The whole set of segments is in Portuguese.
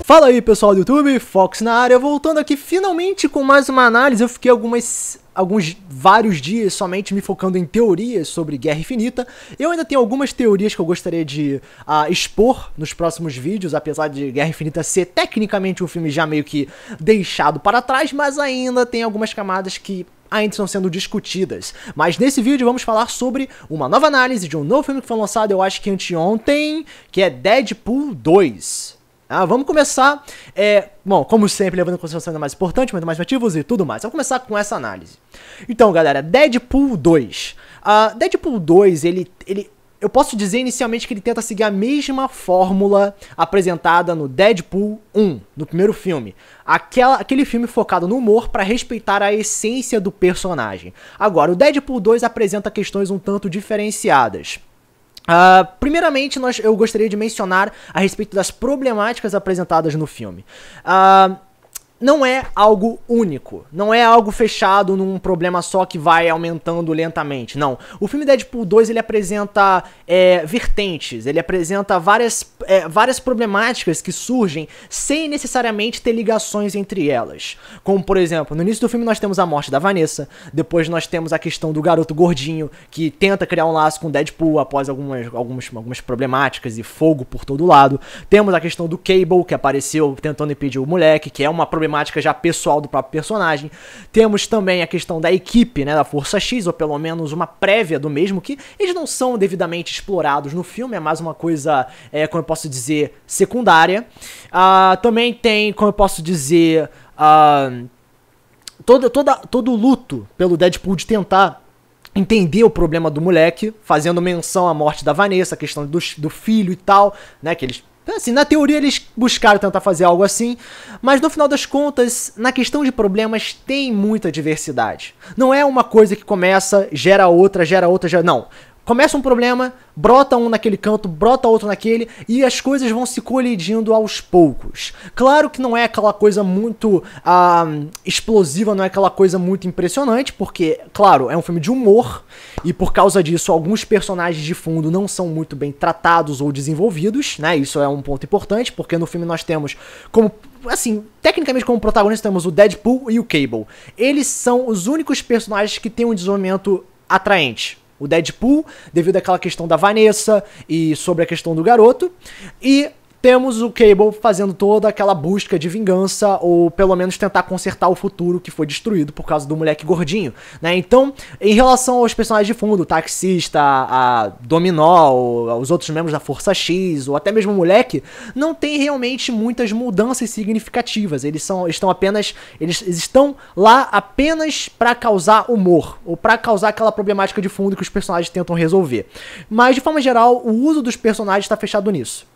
Fala aí pessoal do YouTube, Fox na área, voltando aqui finalmente com mais uma análise. Eu fiquei vários dias somente me focando em teorias sobre Guerra Infinita. Eu ainda tenho algumas teorias que eu gostaria de expor nos próximos vídeos, apesar de Guerra Infinita ser tecnicamente um filme já meio que deixado para trás, mas ainda tem algumas camadas que ainda estão sendo discutidas. Mas nesse vídeo vamos falar sobre uma nova análise de um novo filme que foi lançado, eu acho que anteontem, que é Deadpool 2. Vamos começar, bom, como sempre, levando em consideração ainda mais importante, muito mais ativos e tudo mais. Vamos começar com essa análise. Então, galera, Deadpool 2. Deadpool 2, eu posso dizer inicialmente que ele tenta seguir a mesma fórmula apresentada no Deadpool 1, no primeiro filme. Aquele filme focado no humor para respeitar a essência do personagem. Agora, o Deadpool 2 apresenta questões um tanto diferenciadas. Primeiramente, eu gostaria de mencionar a respeito das problemáticas apresentadas no filme. Não é algo único, não é algo fechado num problema só que vai aumentando lentamente, não. O filme Deadpool 2, ele apresenta vertentes, ele apresenta várias problemáticas que surgem sem necessariamente ter ligações entre elas. Como, por exemplo, no início do filme nós temos a morte da Vanessa, depois nós temos a questão do garoto gordinho que tenta criar um laço com Deadpool após algumas problemáticas e fogo por todo lado. Temos a questão do Cable, que apareceu tentando impedir o moleque, que é uma problemática já pessoal do próprio personagem. Temos também a questão da equipe, né, da Força X, ou pelo menos uma prévia do mesmo, que eles não são devidamente explorados no filme, é mais uma coisa, como eu posso dizer, secundária. Também tem, como eu posso dizer, todo o luto pelo Deadpool de tentar entender o problema do moleque, fazendo menção à morte da Vanessa, a questão do filho e tal, né, que eles... Assim, na teoria eles buscaram tentar fazer algo assim, mas no final das contas, na questão de problemas, tem muita diversidade. Não é uma coisa que começa, gera outra, não. Começa um problema, brota um naquele canto, brota outro naquele, e as coisas vão se colidindo aos poucos. Claro que não é aquela coisa muito explosiva, não é aquela coisa muito impressionante, porque, claro, é um filme de humor, e por causa disso, alguns personagens de fundo não são muito bem tratados ou desenvolvidos, né? Isso é um ponto importante, porque no filme nós temos como... Assim, tecnicamente como protagonistas temos o Deadpool e o Cable. Eles são os únicos personagens que têm um desenvolvimento atraente. O Deadpool, devido àquela questão da Vanessa e sobre a questão do garoto, e temos o Cable fazendo toda aquela busca de vingança, ou pelo menos tentar consertar o futuro que foi destruído por causa do moleque gordinho, né? Então, em relação aos personagens de fundo, o taxista, a Dominó, os outros membros da Força X, ou até mesmo o moleque, não tem realmente muitas mudanças significativas. Eles estão lá apenas para causar humor, ou para causar aquela problemática de fundo que os personagens tentam resolver. Mas, de forma geral, o uso dos personagens está fechado nisso.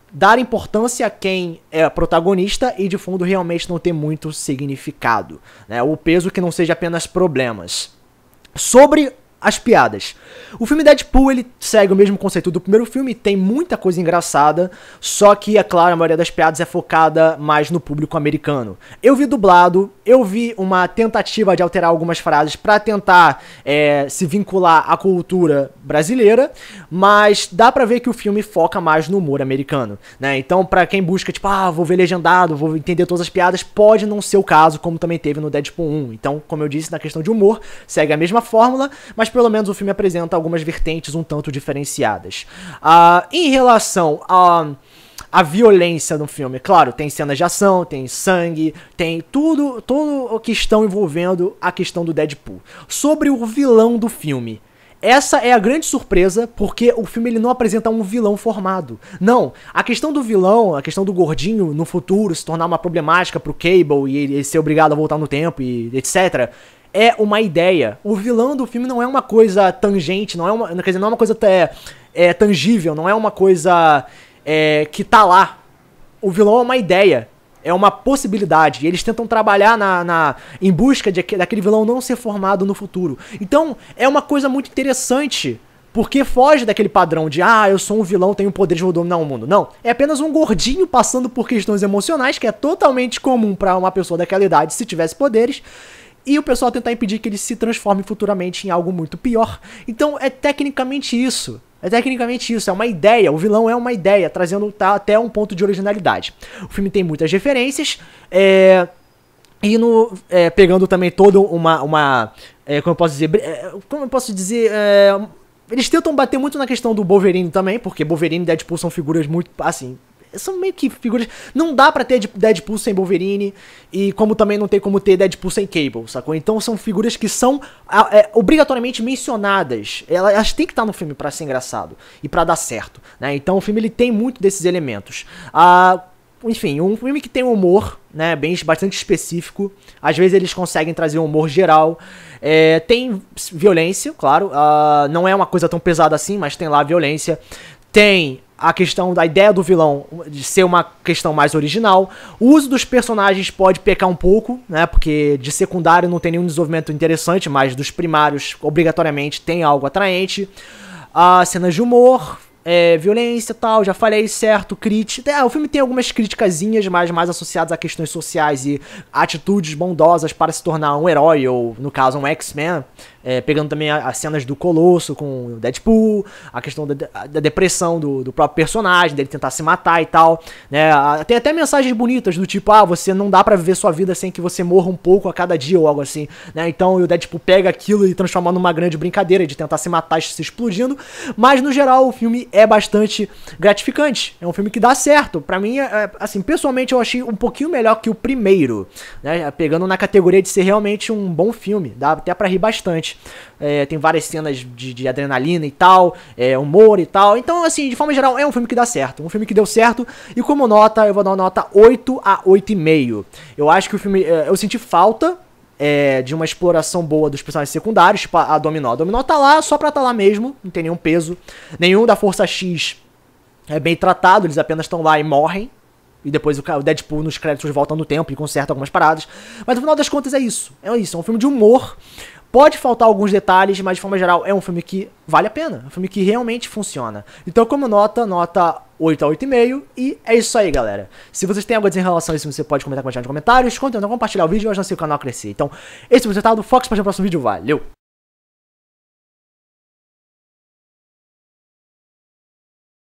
Dar importância a quem é protagonista e de fundo realmente não ter muito significado, né? O peso que não seja apenas problemas. Sobre as piadas. O filme Deadpool, ele segue o mesmo conceito do primeiro filme, tem muita coisa engraçada, só que, é claro, a maioria das piadas é focada mais no público americano. Eu vi dublado, eu vi uma tentativa de alterar algumas frases pra tentar se vincular à cultura brasileira, mas dá pra ver que o filme foca mais no humor americano, né? Então, pra quem busca, tipo, vou ver legendado, vou entender todas as piadas, pode não ser o caso, como também teve no Deadpool 1. Então, como eu disse, na questão de humor, segue a mesma fórmula, mas pelo menos o filme apresenta algumas vertentes um tanto diferenciadas. Em relação a violência no filme, claro, tem cenas de ação, tem sangue, tem tudo o que estão envolvendo a questão do Deadpool. Sobre o vilão do filme, essa é a grande surpresa, porque o filme ele não apresenta um vilão formado. Não, a questão do vilão, a questão do gordinho no futuro se tornar uma problemática pro Cable e ele ser obrigado a voltar no tempo e etc., é uma ideia. O vilão do filme não é uma coisa tangente, não é uma coisa tangível, não é uma coisa que tá lá. O vilão é uma ideia, é uma possibilidade, e eles tentam trabalhar em busca daquele vilão não ser formado no futuro. Então, é uma coisa muito interessante, porque foge daquele padrão de, eu sou um vilão, tenho o poder de dominar o mundo. Não, é apenas um gordinho passando por questões emocionais, que é totalmente comum pra uma pessoa daquela idade se tivesse poderes, e o pessoal tentar impedir que ele se transforme futuramente em algo muito pior. Então é tecnicamente isso. É tecnicamente isso, é uma ideia, o vilão é uma ideia, trazendo até um ponto de originalidade. O filme tem muitas referências, e pegando também toda como eu posso dizer, eles tentam bater muito na questão do Wolverine também, porque Wolverine e Deadpool são figuras muito, assim, são meio que figuras, não dá pra ter Deadpool sem Wolverine, e como também não tem como ter Deadpool sem Cable, sacou? Então são figuras que são obrigatoriamente mencionadas, elas têm que estar no filme pra ser engraçado, e pra dar certo, né? Então o filme ele tem muito desses elementos. Enfim, um filme que tem um humor, né, bastante específico. Às vezes eles conseguem trazer um humor geral. Tem violência, claro. Não é uma coisa tão pesada assim, mas tem lá a violência. Tem a questão da ideia do vilão de ser uma questão mais original. O uso dos personagens pode pecar um pouco, né, porque de secundário não tem nenhum desenvolvimento interessante, mas dos primários, obrigatoriamente, tem algo atraente. Cenas de humor, violência e tal, já falei, certo, crítica. O filme tem algumas criticazinhas, mas mais associadas a questões sociais e atitudes bondosas para se tornar um herói, ou no caso um X-Men, pegando também as cenas do Colosso com o Deadpool, a questão da depressão do próprio personagem, dele tentar se matar e tal, né? Tem até mensagens bonitas do tipo, você não dá pra viver sua vida sem que você morra um pouco a cada dia ou algo assim, né? Então o Deadpool pega aquilo e transforma numa grande brincadeira de tentar se matar se explodindo, mas no geral o filme é bastante gratificante, é um filme que dá certo. Pra mim, assim, pessoalmente eu achei um pouquinho melhor que o primeiro, né? Pegando na categoria de ser realmente um bom filme, dá até pra rir bastante. Tem várias cenas de adrenalina e tal, humor e tal. Então, assim, de forma geral, é um filme que dá certo. Um filme que deu certo. E como nota, eu vou dar uma nota 8 a 8,5. Eu acho que o filme... eu senti falta de uma exploração boa dos personagens secundários, tipo a Dominó. A Dominó tá lá só pra tá lá mesmo, não tem nenhum peso. Nenhum da Força X é bem tratado, eles apenas estão lá e morrem. E depois o Deadpool nos créditos volta no tempo e conserta algumas paradas. Mas no final das contas é isso. É um filme de humor. Pode faltar alguns detalhes, mas de forma geral é um filme que vale a pena. É um filme que realmente funciona. Então como nota 8 a 8,5. E é isso aí, galera. Se vocês têm algo a dizer em relação a isso, você pode comentar com a gente nos comentários. Compartilhar o vídeo e ajudar o canal a crescer. Então, esse foi o resultado. Fox para o próximo vídeo. Valeu!